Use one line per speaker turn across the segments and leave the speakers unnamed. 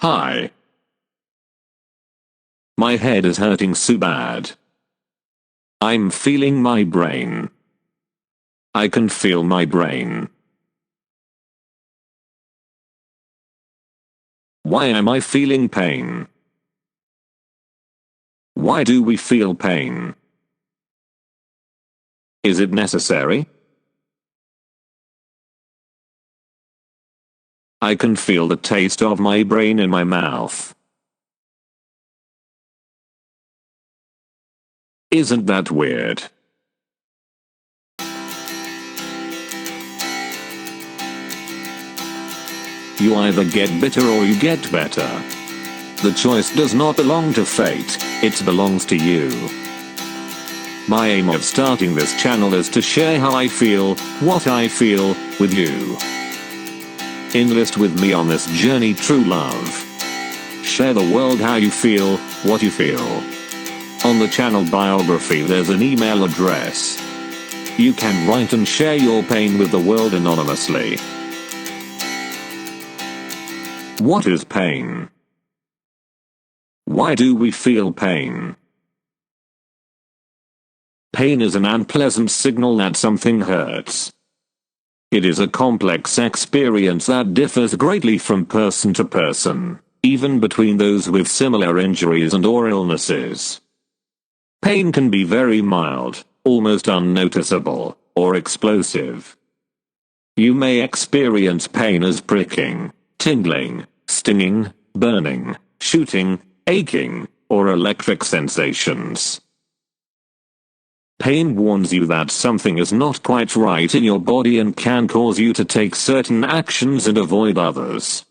Hi. My head is hurting so bad. I'm feeling my brain. I can feel my brain. Why am I feeling pain? Why do we feel pain? Is it necessary? I can feel the taste of my brain in my mouth. Isn't that weird? You either get bitter or you get better. The choice does not belong to fate, it belongs to you. My aim of starting this channel is to share how I feel, what I feel, with you. Enlist with me on this journey, true love. Share the world how you feel, what you feel. On the channel biography there's an email address. You can write and share your pain with the world anonymously. What is pain? Why do we feel pain? Pain is an unpleasant signal that something hurts. It is a complex experience that differs greatly from person to person, even between those with similar injuries and/or illnesses. Pain can be very mild, almost unnoticeable, or explosive. You may experience pain as pricking, tingling, stinging, burning, shooting, aching, or electric sensations. Pain warns you that something is not quite right in your body and can cause you to take certain actions and avoid others.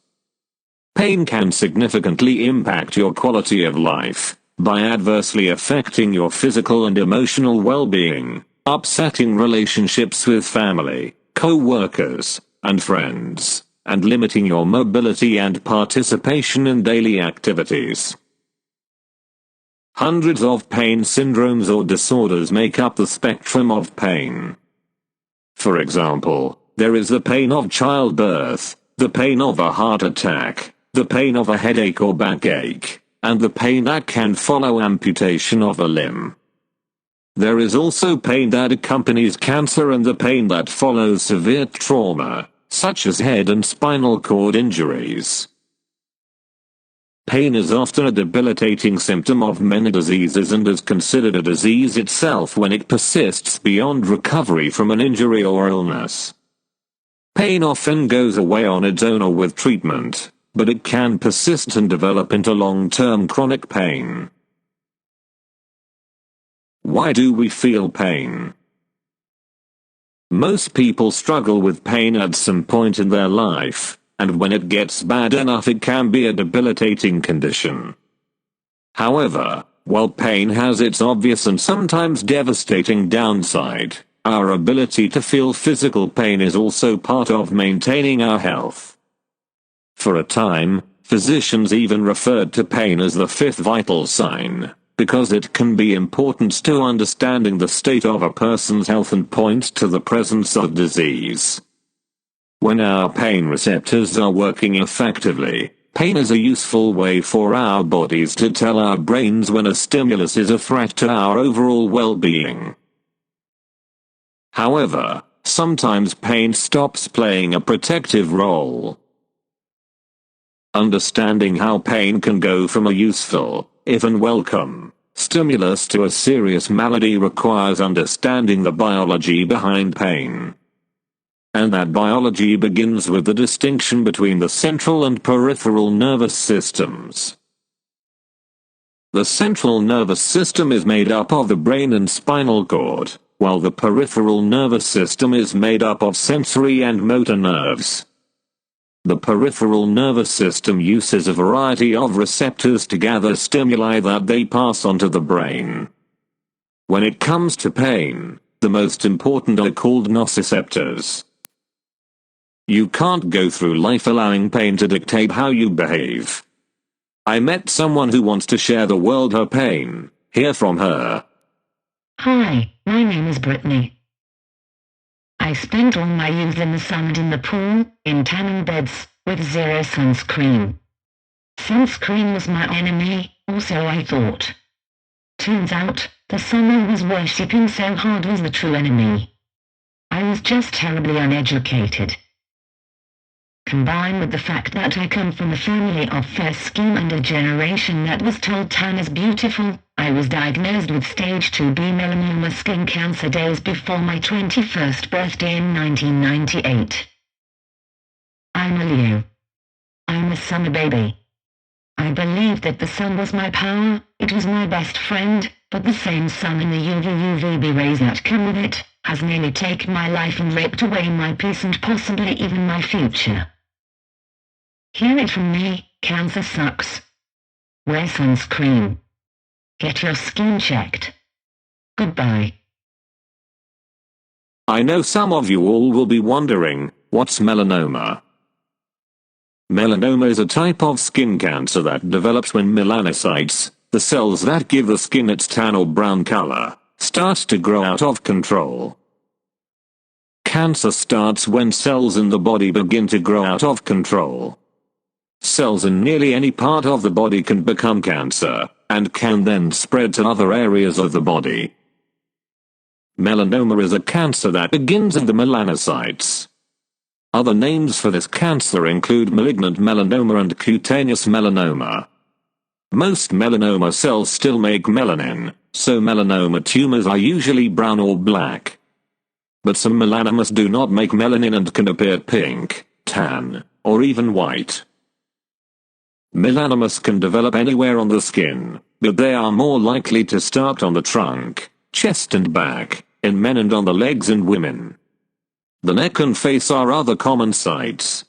Pain can significantly impact your quality of life by adversely affecting your physical and emotional well-being, upsetting relationships with family, co-workers, and friends, and limiting your mobility and participation in daily activities. Hundreds of pain syndromes or disorders make up the spectrum of pain. For example, there is the pain of childbirth, the pain of a heart attack, the pain of a headache or backache, and the pain that can follow amputation of a limb. There is also pain that accompanies cancer and the pain that follows severe trauma, such as head and spinal cord injuries. Pain is often a debilitating symptom of many diseases and is considered a disease itself when it persists beyond recovery from an injury or illness. Pain often goes away on its own or with treatment, but it can persist and develop into long-term chronic pain. Why do we feel pain? Most people struggle with pain at some point in their life, and when it gets bad enough it can be a debilitating condition. However, while pain has its obvious and sometimes devastating downside, our ability to feel physical pain is also part of maintaining our health. For a time, physicians even referred to pain as the fifth vital sign, because it can be important to understanding the state of a person's health and point to the presence of disease. When our pain receptors are working effectively, pain is a useful way for our bodies to tell our brains when a stimulus is a threat to our overall well-being. However, sometimes pain stops playing a protective role. Understanding how pain can go from a useful, even welcome, stimulus to a serious malady requires understanding the biology behind pain. And that biology begins with the distinction between the central and peripheral nervous systems. The central nervous system is made up of the brain and spinal cord, while the peripheral nervous system is made up of sensory and motor nerves. The peripheral nervous system uses a variety of receptors to gather stimuli that they pass on to the brain. When it comes to pain, the most important are called nociceptors. You can't go through life allowing pain to dictate how you behave. I met someone who wants to share the world her pain. Hear from her.
Hi, my name is Brittany. I spent all my youth in the sun and in the pool, in tanning beds, with zero sunscreen. Sunscreen was my enemy, or so I thought. Turns out, the sun I was worshipping so hard was the true enemy. I was just terribly uneducated. Combined with the fact that I come from a family of fair skin and a generation that was told tan is beautiful, I was diagnosed with stage 2B melanoma skin cancer days before my 21st birthday in 1998. I'm a Leo. I'm a summer baby. I believed that the sun was my power, it was my best friend, but the same sun and the UVB rays that come with it, has nearly taken my life and ripped away my peace and possibly even my future. Hear it from me, cancer sucks. Wear sunscreen. Get your skin checked. Goodbye.
I know some of you all will be wondering, what's melanoma? Melanoma is a type of skin cancer that develops when melanocytes, the cells that give the skin its tan or brown color, start to grow out of control. Cancer starts when cells in the body begin to grow out of control. Cells in nearly any part of the body can become cancer, and can then spread to other areas of the body. Melanoma is a cancer that begins in the melanocytes. Other names for this cancer include malignant melanoma and cutaneous melanoma. Most melanoma cells still make melanin, so melanoma tumors are usually brown or black. But some melanomas do not make melanin and can appear pink, tan, or even white. Melanomas can develop anywhere on the skin, but they are more likely to start on the trunk, chest and back, in men and on the legs in women. The neck and face are other common sites.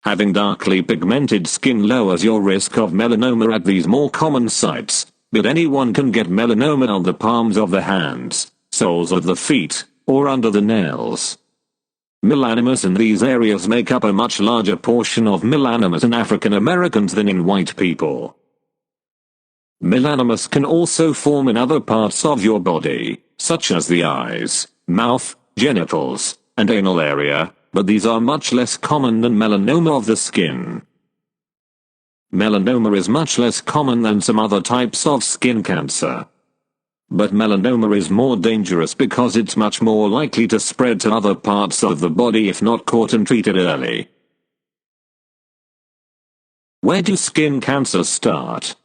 Having darkly pigmented skin lowers your risk of melanoma at these more common sites, but anyone can get melanoma on the palms of the hands, soles of the feet, or under the nails. Melanomas in these areas make up a much larger portion of melanomas in African Americans than in white people. Melanomas can also form in other parts of your body, such as the eyes, mouth, genitals, and anal area, but these are much less common than melanoma of the skin. Melanoma is much less common than some other types of skin cancer. But melanoma is more dangerous because it's much more likely to spread to other parts of the body if not caught and treated early. Where do skin cancers start?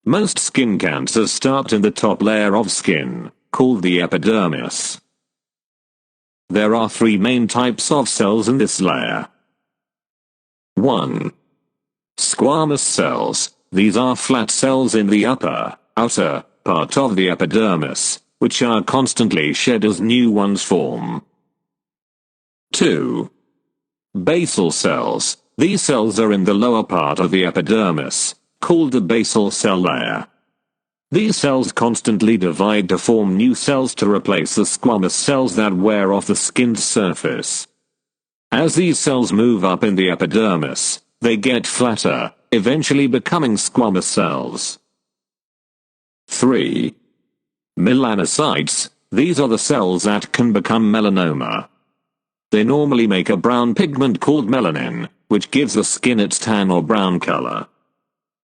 Most skin cancers start in the top layer of skin, called the epidermis. There are 3 main types of cells in this layer. 1. Squamous cells. These are flat cells in the outer part of the epidermis, which are constantly shed as new ones form. 2. Basal cells. These cells are in the lower part of the epidermis, called the basal cell layer. These cells constantly divide to form new cells to replace the squamous cells that wear off the skin's surface. As these cells move up in the epidermis, they get flatter, eventually becoming squamous cells. 3. Melanocytes. These are the cells that can become melanoma. They normally make a brown pigment called melanin, which gives the skin its tan or brown color.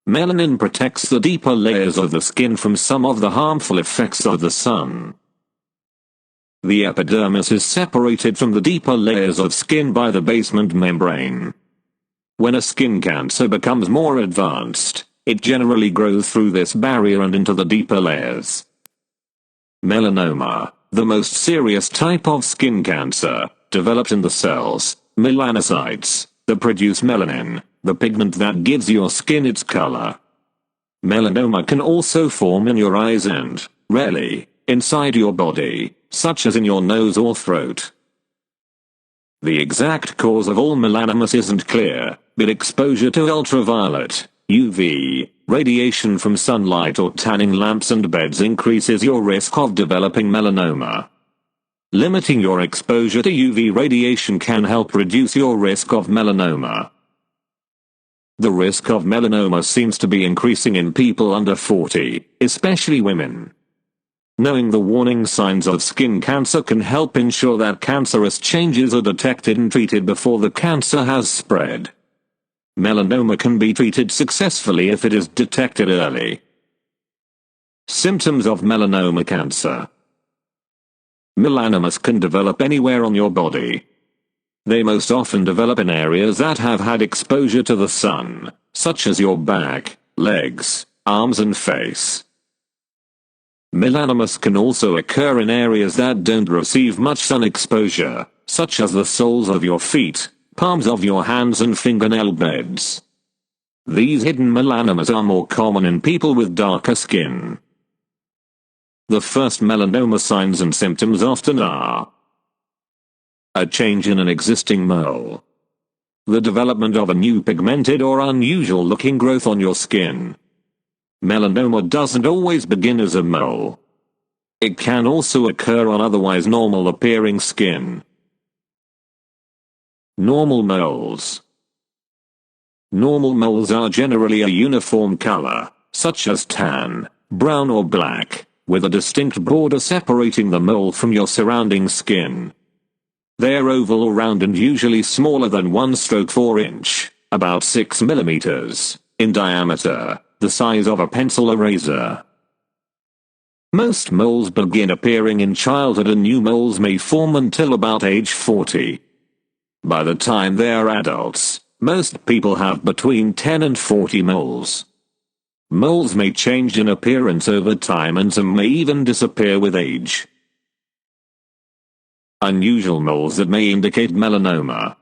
Melanin protects the deeper layers of the skin from some of the harmful effects of the sun. The epidermis is separated from the deeper layers of skin by the basement membrane. When a skin cancer becomes more advanced, it generally grows through this barrier and into the deeper layers. Melanoma, the most serious type of skin cancer, develops in the cells, melanocytes, that produce melanin, the pigment that gives your skin its color. Melanoma can also form in your eyes and, rarely, inside your body, such as in your nose or throat. The exact cause of all melanomas isn't clear, but exposure to ultraviolet, UV, radiation from sunlight or tanning lamps and beds increases your risk of developing melanoma. Limiting your exposure to UV radiation can help reduce your risk of melanoma. The risk of melanoma seems to be increasing in people under 40, especially women. Knowing the warning signs of skin cancer can help ensure that cancerous changes are detected and treated before the cancer has spread. Melanoma can be treated successfully if it is detected early. Symptoms of melanoma cancer. Melanomas can develop anywhere on your body. They most often develop in areas that have had exposure to the sun, such as your back, legs, arms and face. Melanomas can also occur in areas that don't receive much sun exposure, such as the soles of your feet, palms of your hands and fingernail beds. These hidden melanomas are more common in people with darker skin. The first melanoma signs and symptoms often are a change in an existing mole, the development of a new pigmented or unusual looking growth on your skin. Melanoma doesn't always begin as a mole. It can also occur on otherwise normal appearing skin. Normal moles. Normal moles are generally a uniform color, such as tan, brown or black, with a distinct border separating the mole from your surrounding skin. They are oval or round and usually smaller than 1/4 inch, about 6 millimeters, in diameter, the size of a pencil eraser. Most moles begin appearing in childhood and new moles may form until about age 40. By the time they are adults, most people have between 10 and 40 moles. Moles may change in appearance over time and some may even disappear with age. Unusual moles that may indicate melanoma.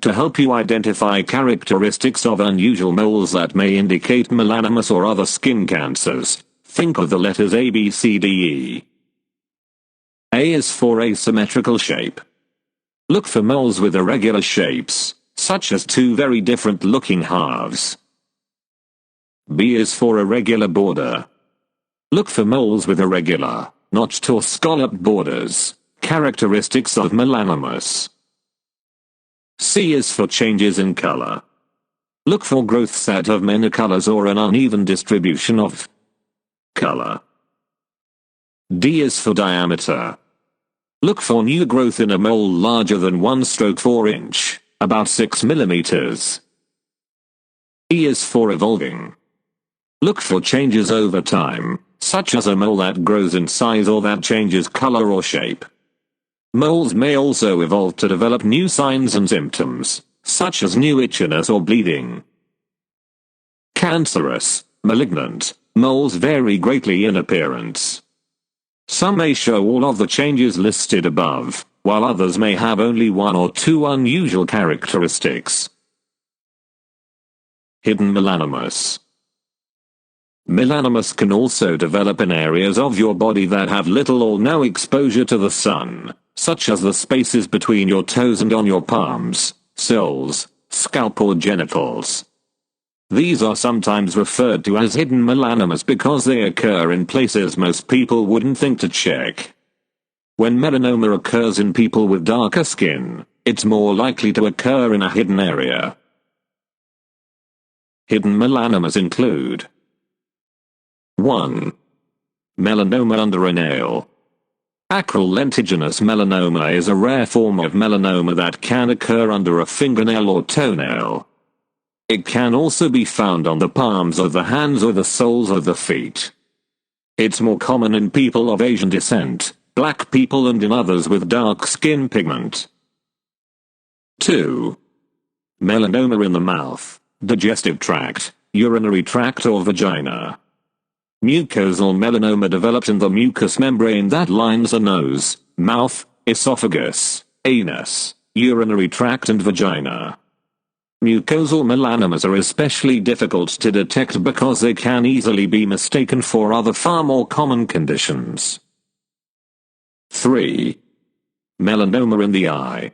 To help you identify characteristics of unusual moles that may indicate melanomas or other skin cancers, think of the letters A, B, C, D, E. A is for asymmetrical shape. Look for moles with irregular shapes, such as two very different looking halves. B is for irregular border. Look for moles with irregular, notched or scalloped borders, characteristics of melanomas. C is for changes in color. Look for growths that have many colors or an uneven distribution of color. D is for diameter. Look for new growth in a mole larger than 1/4 inch, about 6 millimeters. E is for evolving. Look for changes over time, such as a mole that grows in size or that changes color or shape. Moles may also evolve to develop new signs and symptoms, such as new itchiness or bleeding. Cancerous, malignant, moles vary greatly in appearance. Some may show all of the changes listed above, while others may have only one or two unusual characteristics. Hidden melanomas. Melanomas can also develop in areas of your body that have little or no exposure to the sun, such as the spaces between your toes and on your palms, soles, scalp or genitals. These are sometimes referred to as hidden melanomas because they occur in places most people wouldn't think to check. When melanoma occurs in people with darker skin, it's more likely to occur in a hidden area. Hidden melanomas include 1. Melanoma under a nail. Acral lentiginous melanoma is a rare form of melanoma that can occur under a fingernail or toenail. It can also be found on the palms of the hands or the soles of the feet. It's more common in people of Asian descent, black people and in others with dark skin pigment. 2. Melanoma in the mouth, digestive tract, urinary tract or vagina. Mucosal melanoma develops in the mucous membrane that lines the nose, mouth, esophagus, anus, urinary tract and vagina. Mucosal melanomas are especially difficult to detect because they can easily be mistaken for other far more common conditions. 3. Melanoma in the eye.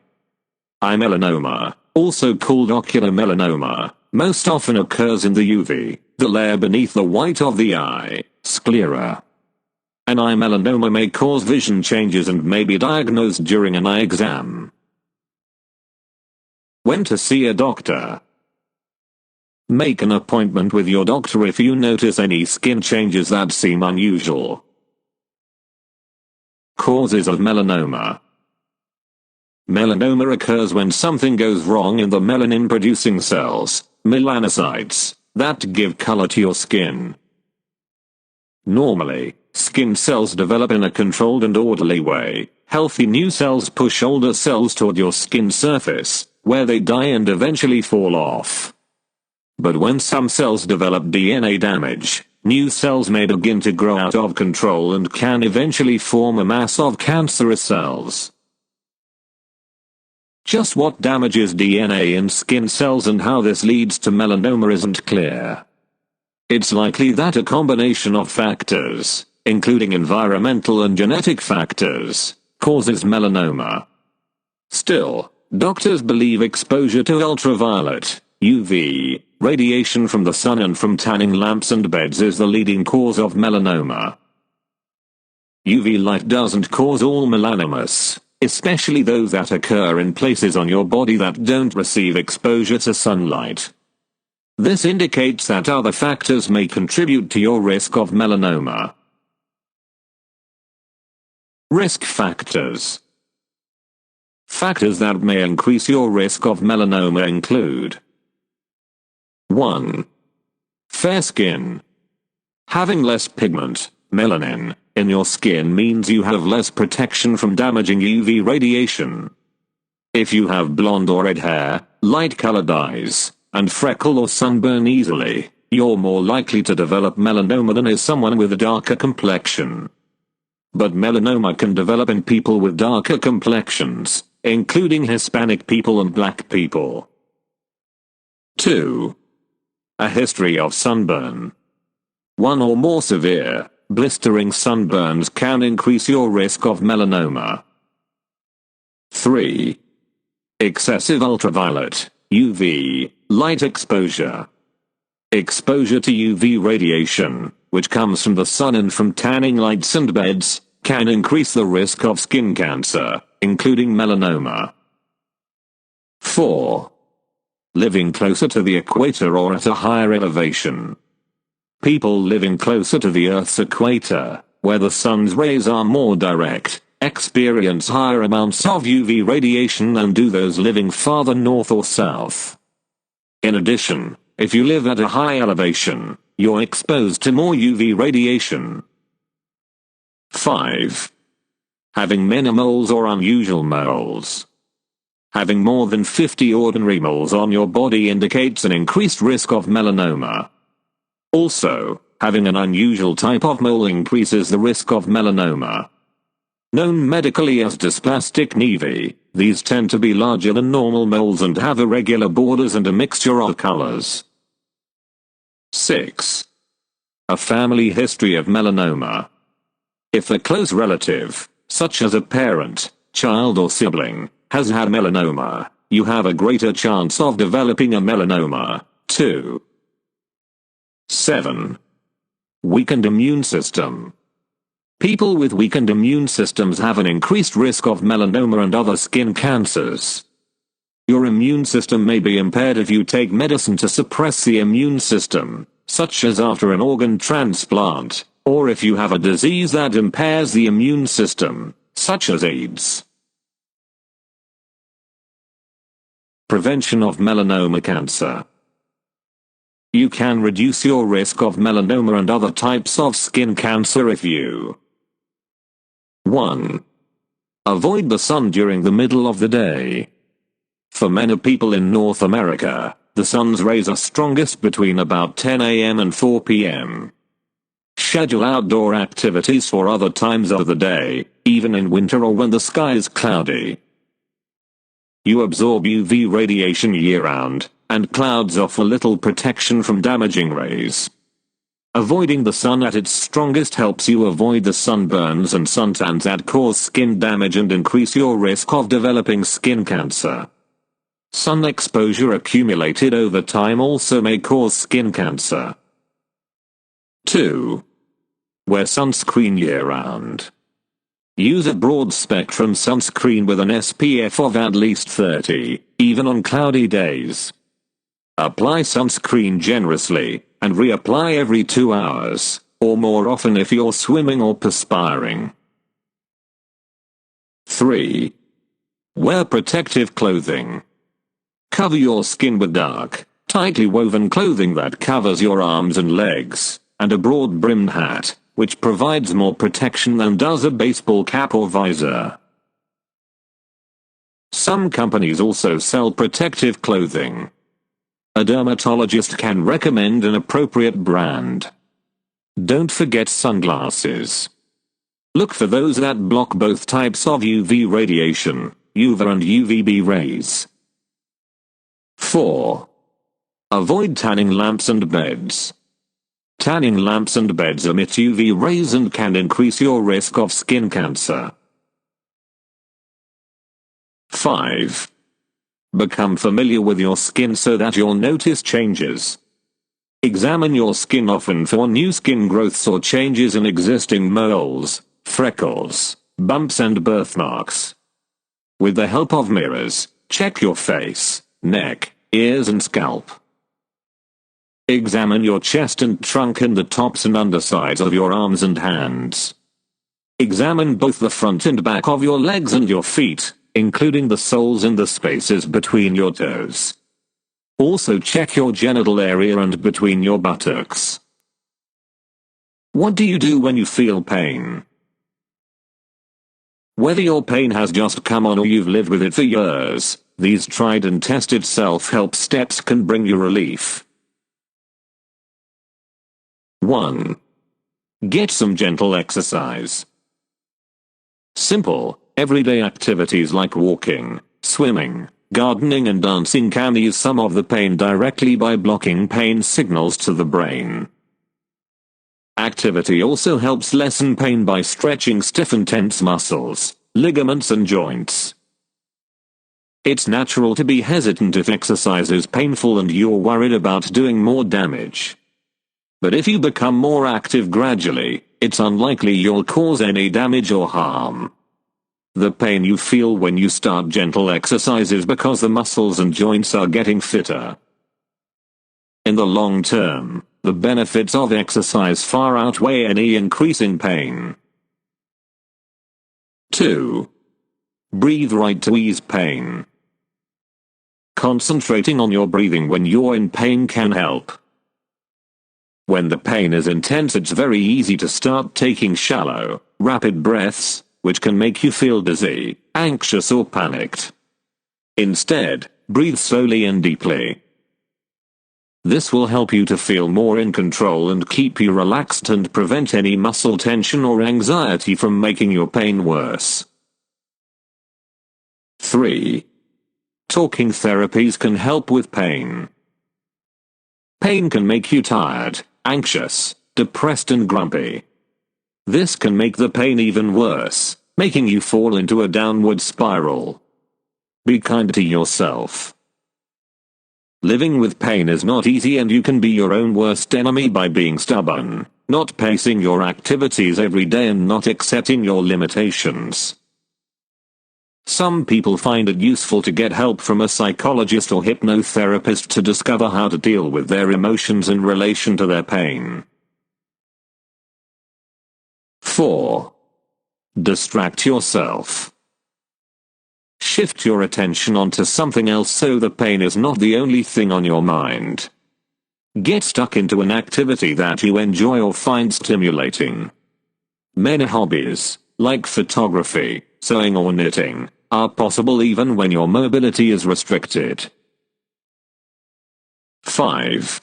Eye melanoma, also called ocular melanoma, most often occurs in the uvea, the layer beneath the white of the eye, sclera. An eye melanoma may cause vision changes and may be diagnosed during an eye exam. When to see a doctor. Make an appointment with your doctor if you notice any skin changes that seem unusual. Causes of melanoma. Melanoma occurs when something goes wrong in the melanin-producing cells, melanocytes, that give color to your skin. Normally, skin cells develop in a controlled and orderly way. Healthy new cells push older cells toward your skin surface, where they die and eventually fall off. But when some cells develop DNA damage, new cells may begin to grow out of control and can eventually form a mass of cancerous cells. Just what damages DNA in skin cells and how this leads to melanoma isn't clear. It's likely that a combination of factors, including environmental and genetic factors, causes melanoma. Still, doctors believe exposure to ultraviolet, UV, radiation from the sun and from tanning lamps and beds is the leading cause of melanoma. UV light doesn't cause all melanomas, especially those that occur in places on your body that don't receive exposure to sunlight. This indicates that other factors may contribute to your risk of melanoma. Risk factors. Factors that may increase your risk of melanoma include 1. Fair skin. Having less pigment, melanin, in your skin means you have less protection from damaging UV radiation. If you have blonde or red hair, light-colored eyes, and freckle or sunburn easily, you're more likely to develop melanoma than is someone with a darker complexion. But melanoma can develop in people with darker complexions, including Hispanic people and black people. 2. A history of sunburn. One or more severe, blistering sunburns can increase your risk of melanoma. 3. Excessive ultraviolet, UV, light exposure. Exposure to UV radiation, which comes from the sun and from tanning lights and beds, can increase the risk of skin cancer, including melanoma. 4. Living closer to the equator or at a higher elevation. People living closer to the Earth's equator, where the sun's rays are more direct, experience higher amounts of UV radiation than do those living farther north or south. In addition, if you live at a high elevation, you're exposed to more UV radiation. 5. Having many moles or unusual moles. Having more than 50 ordinary moles on your body indicates an increased risk of melanoma. Also, having an unusual type of mole increases the risk of melanoma. Known medically as dysplastic nevi, these tend to be larger than normal moles and have irregular borders and a mixture of colors. 6. A family history of melanoma. If a close relative, such as a parent, child or sibling, has had melanoma, you have a greater chance of developing a melanoma, too. 7. Weakened immune system. People with weakened immune systems have an increased risk of melanoma and other skin cancers. Your immune system may be impaired if you take medicine to suppress the immune system, such as after an organ transplant, or if you have a disease that impairs the immune system, such as AIDS. Prevention of melanoma cancer. You can reduce your risk of melanoma and other types of skin cancer if you 1. Avoid the sun during the middle of the day. For many people in North America, the sun's rays are strongest between about 10 a.m. and 4 p.m. Schedule outdoor activities for other times of the day, even in winter or when the sky is cloudy. You absorb UV radiation year-round, and clouds offer little protection from damaging rays. Avoiding the sun at its strongest helps you avoid the sunburns and suntans that cause skin damage and increase your risk of developing skin cancer. Sun exposure accumulated over time also may cause skin cancer. 2. Wear sunscreen year-round. Use a broad-spectrum sunscreen with an SPF of at least 30, even on cloudy days. Apply sunscreen generously, and reapply every 2 hours, or more often if you're swimming or perspiring. 3. Wear protective clothing. Cover your skin with dark, tightly woven clothing that covers your arms and legs, and a broad-brimmed hat, which provides more protection than does a baseball cap or visor. Some companies also sell protective clothing. A dermatologist can recommend an appropriate brand. Don't forget sunglasses. Look for those that block both types of UV radiation, UVA and UVB rays. 4. Avoid tanning lamps and beds. Tanning lamps and beds emit UV rays and can increase your risk of skin cancer. 5. Become familiar with your skin so that you'll notice changes. Examine your skin often for new skin growths or changes in existing moles, freckles, bumps and birthmarks. With the help of mirrors, check your face, neck, ears and scalp. Examine your chest and trunk and the tops and undersides of your arms and hands. Examine both the front and back of your legs and your feet, including the soles and the spaces between your toes. Also check your genital area and between your buttocks. What do you do when you feel pain? Whether your pain has just come on or you've lived with it for years, these tried and tested self-help steps can bring you relief. 1. Get some gentle exercise. Simple, everyday activities like walking, swimming, gardening and dancing can ease some of the pain directly by blocking pain signals to the brain. Activity also helps lessen pain by stretching stiff and tense muscles, ligaments and joints. It's natural to be hesitant if exercise is painful and you're worried about doing more damage. But if you become more active gradually, it's unlikely you'll cause any damage or harm. The pain you feel when you start gentle exercise is because the muscles and joints are getting fitter. In the long term, the benefits of exercise far outweigh any increase in pain. 2. Breathe right to ease pain. Concentrating on your breathing when you're in pain can help. When the pain is intense, it's very easy to start taking shallow, rapid breaths, which can make you feel dizzy, anxious or panicked. Instead, breathe slowly and deeply. This will help you to feel more in control and keep you relaxed and prevent any muscle tension or anxiety from making your pain worse. 3. Talking therapies can help with pain. Pain can make you tired, anxious, depressed and grumpy. This can make the pain even worse, making you fall into a downward spiral. Be kind to yourself. Living with pain is not easy and you can be your own worst enemy by being stubborn, not pacing your activities every day and not accepting your limitations. Some people find it useful to get help from a psychologist or hypnotherapist to discover how to deal with their emotions in relation to their pain. 4. Distract yourself. Shift your attention onto something else so the pain is not the only thing on your mind. Get stuck into an activity that you enjoy or find stimulating. Many hobbies, like photography, sewing or knitting, are possible even when your mobility is restricted. 5.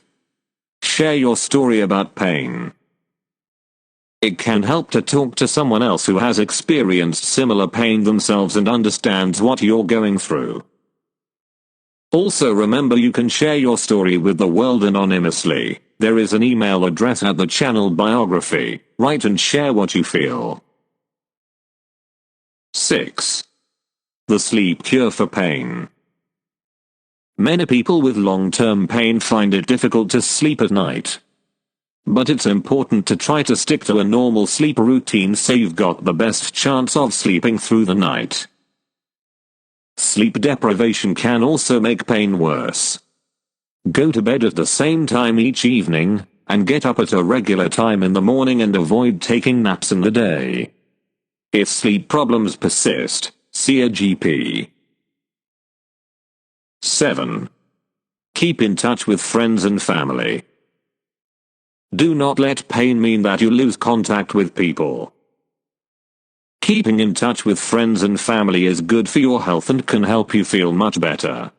Share your story about pain. It can help to talk to someone else who has experienced similar pain themselves and understands what you're going through. Also remember, you can share your story with the world anonymously. There is an email address at the channel biography. Write and share what you feel. 6. The sleep cure for pain. Many people with long-term pain find it difficult to sleep at night. But it's important to try to stick to a normal sleep routine so you've got the best chance of sleeping through the night. Sleep deprivation can also make pain worse. Go to bed at the same time each evening, and get up at a regular time in the morning and avoid taking naps in the day. If sleep problems persist, see a GP. 7. Keep in touch with friends and family. Do not let pain mean that you lose contact with people. Keeping in touch with friends and family is good for your health and can help you feel much better.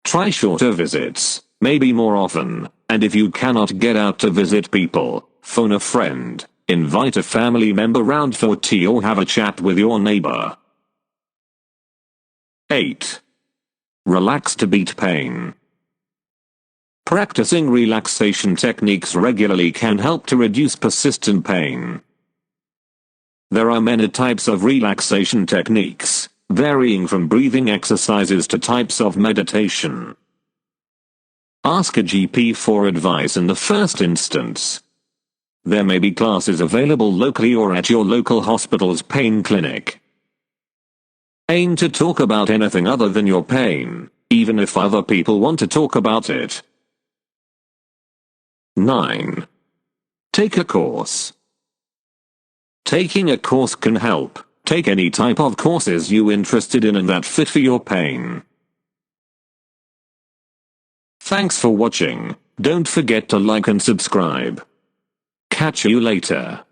Try shorter visits, maybe more often, and if you cannot get out to visit people, phone a friend, invite a family member round for tea or have a chat with your neighbor. 8. Relax to beat pain. Practicing relaxation techniques regularly can help to reduce persistent pain. There are many types of relaxation techniques, varying from breathing exercises to types of meditation. Ask a GP for advice in the first instance. There may be classes available locally or at your local hospital's pain clinic. Aim to talk about anything other than your pain, even if other people want to talk about it. 9. Take a course. Taking a course can help. Take any type of courses you're interested in and that fit for your pain. Thanks for watching. Don't forget to like and subscribe. Catch you later.